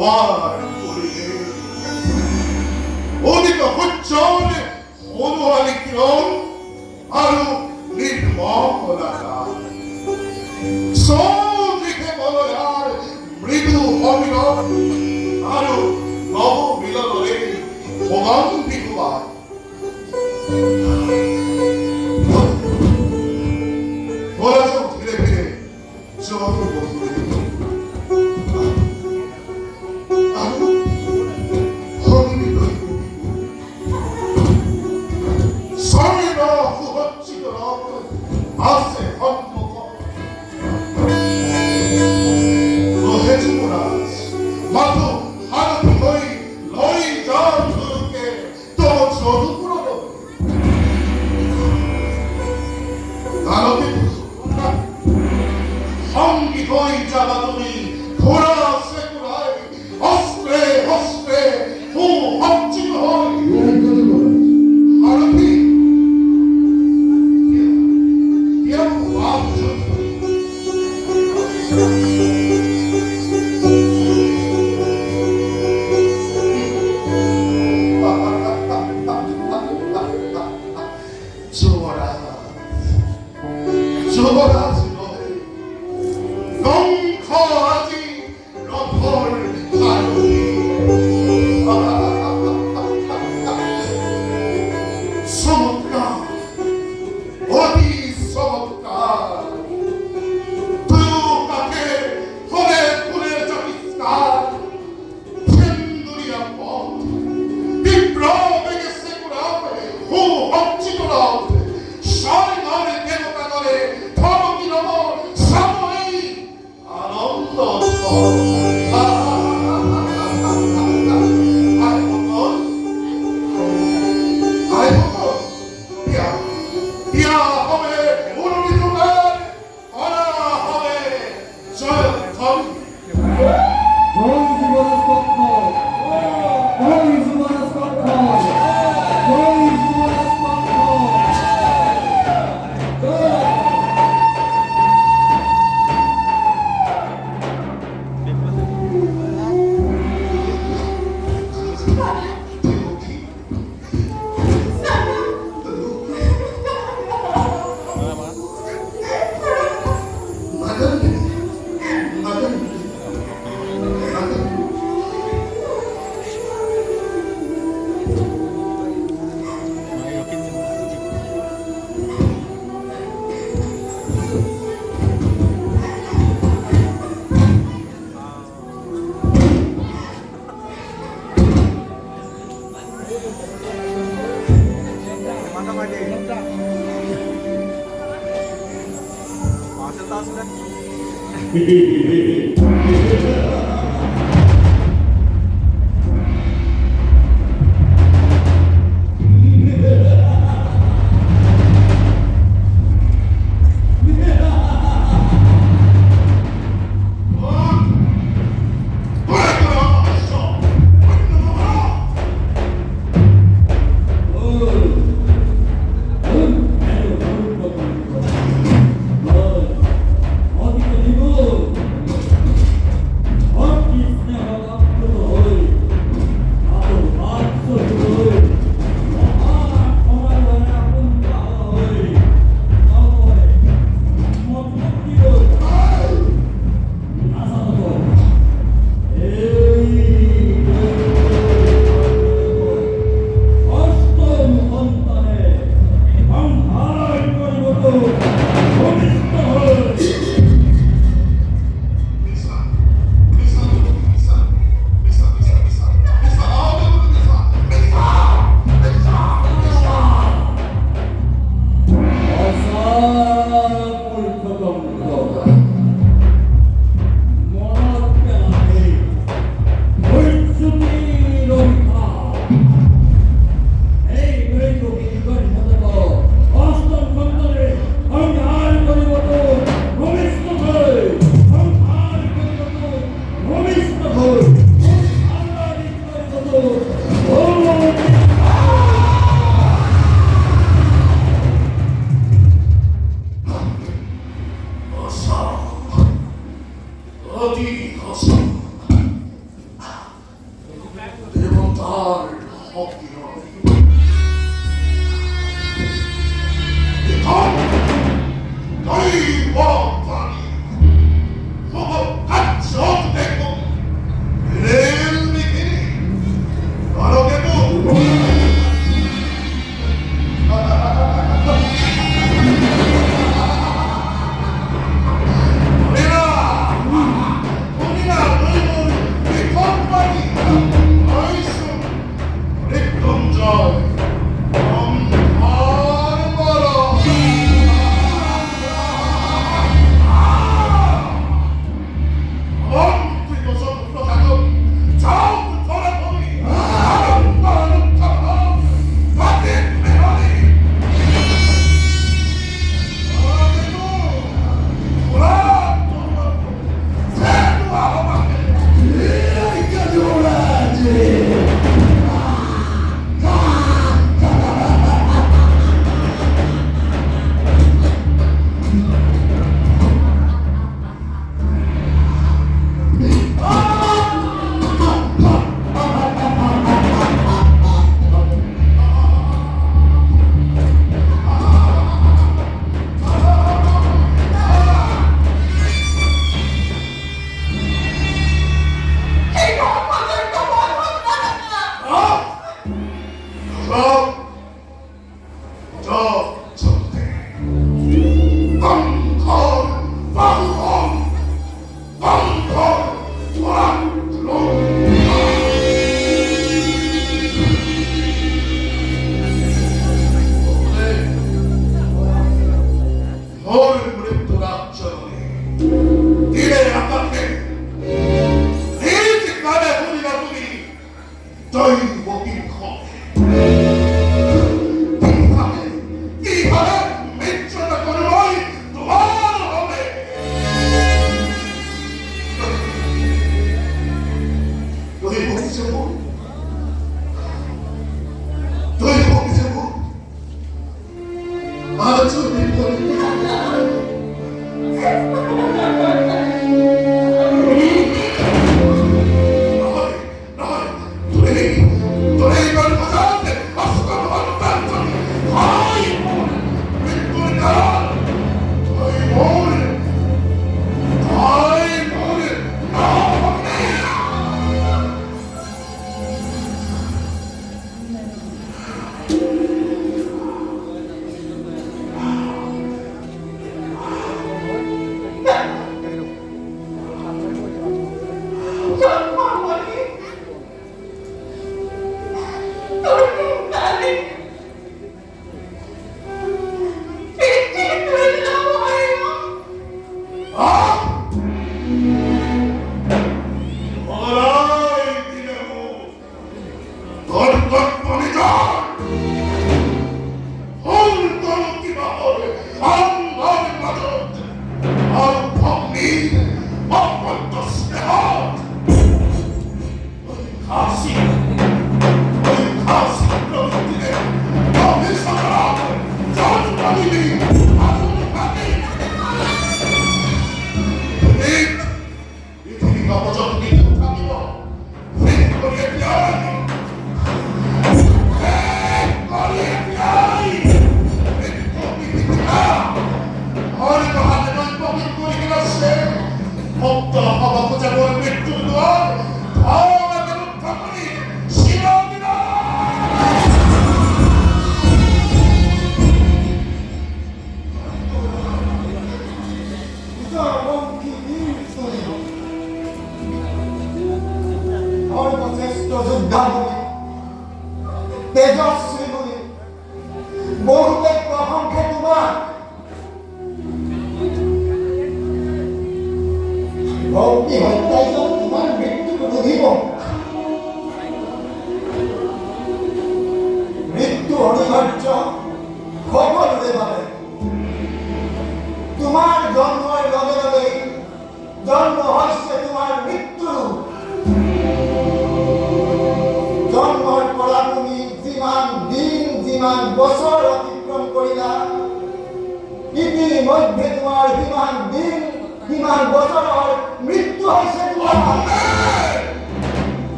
노아를 뿌리게 어디가 헛전에 호노하는 길은 바로 밀머나가 소득해 먹어야 머리도 허미로 바로 너무 밀어버린 호강 비구가 돌아서 그래 저도 목소리 아세 한국어 너 해주구나 마도 하는 너희 자들께 또 저도 불어도 난 어디 한기 너희 자가더니 돌아세구라이 허스레 호 합지너이 하나님 저거라지 너희 농커하지 너펄 가루니 서먹다 어디 서먹다 두껍게 허레 잡히스다 팬들이 아파 빅브라베게 세구라베 호합지도라 샤리 나를 깨놓다가래 더럽이 넘어 사모이 안 없었어 야 허메 오르기 동안 어라 허메 저 어디 가서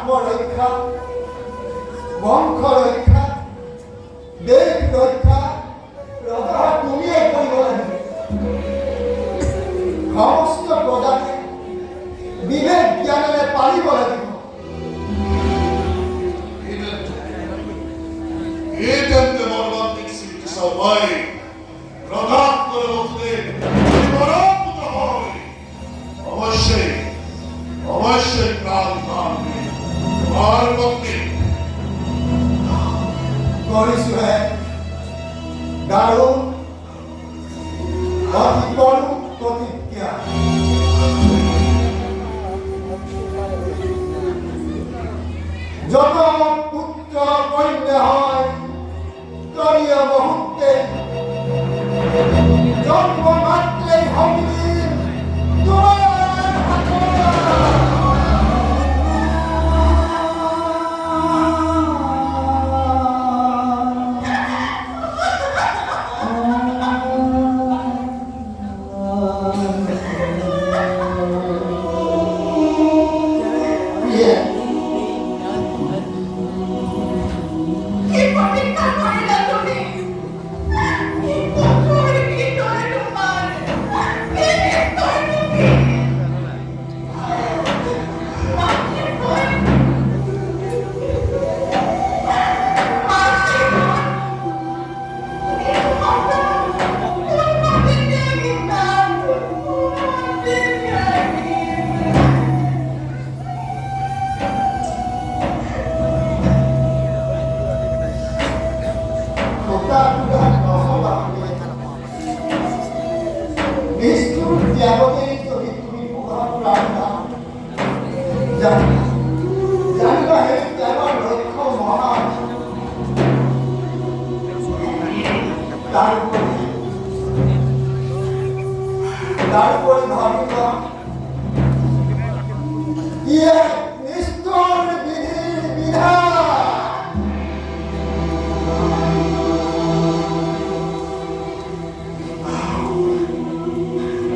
রক্ষা, বংশ রক্ষা, দেশ রক্ষা, রক্ষা তুমিয়ে কৰিব লাগিব। সমস্ত প্ৰজাকে বিবেক জ্ঞানেৰে পালিব লাগিব। এইটেন্তে মৰ্মান্তিক চিকিৎসা উপায় প্ৰদান কৰিবলৈ পৰাভূত হয়। অৱশ্যেই অৱশ্যেই প্ৰাণ তোমাৰ পত্নী কৰিছোহে দাৰুণ অতি কৰুণ প্ৰতিজ্ঞা। যত পুত্ৰ কন্যা হয় তৰীয় মুহূৰ্তে জন্ম মাত্ৰেই সংগীত তোমাৰ তারপরে ভাবিব ইয়ে নিষ্ঠুর বিধির বিধান।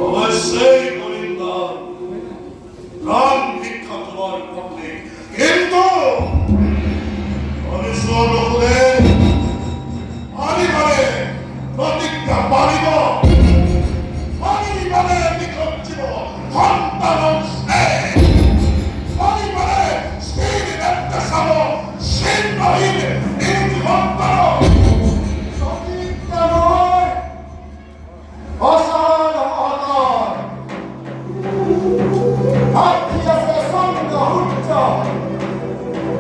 অবশ্যই গোবিন্দন প্রাণ ভিক্ষা তোমার পক্ষে, কিন্তু অনুসরণ হলে আমি মানে প্রতিজ্ঞা পালিব, আমি মানে নিকঞ্চিব সন্তান আমি মানে সেই একটা সাব সেই নহিল এই সন্তান প্রতিজ্ঞা নয় অসল অনর সাক্ষী আছে সঙ্গ উচ্চ,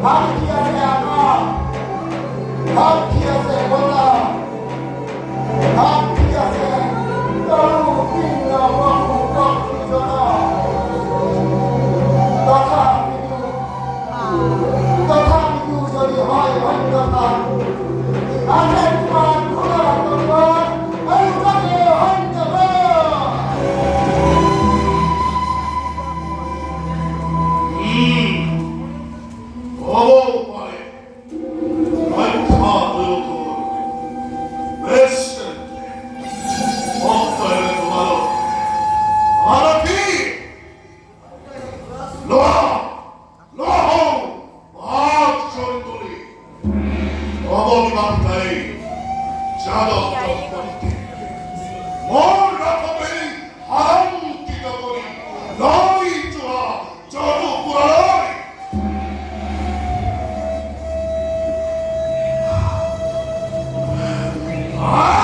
সাক্ষী আছে আকাশ, সাক্ষী আছে গোলা, সাক্ষী আছে তরু ভিন্ন বহু পক্ষীজন। তথাপিও যদি হয় অন্যতা আছে তোমাৰ ঘোষণা আৰু তাকে অন্যত হবও পারে রক্ষা দূত বেশ অক্ষরে তোমার আর কি লোহা লোহ ভাগ চরিতরি অববিবাহিতাই যাদব দম্পতি মন রাখবে আলঙ্কিত করি নয় চোয়া চরু পুরায় Ah!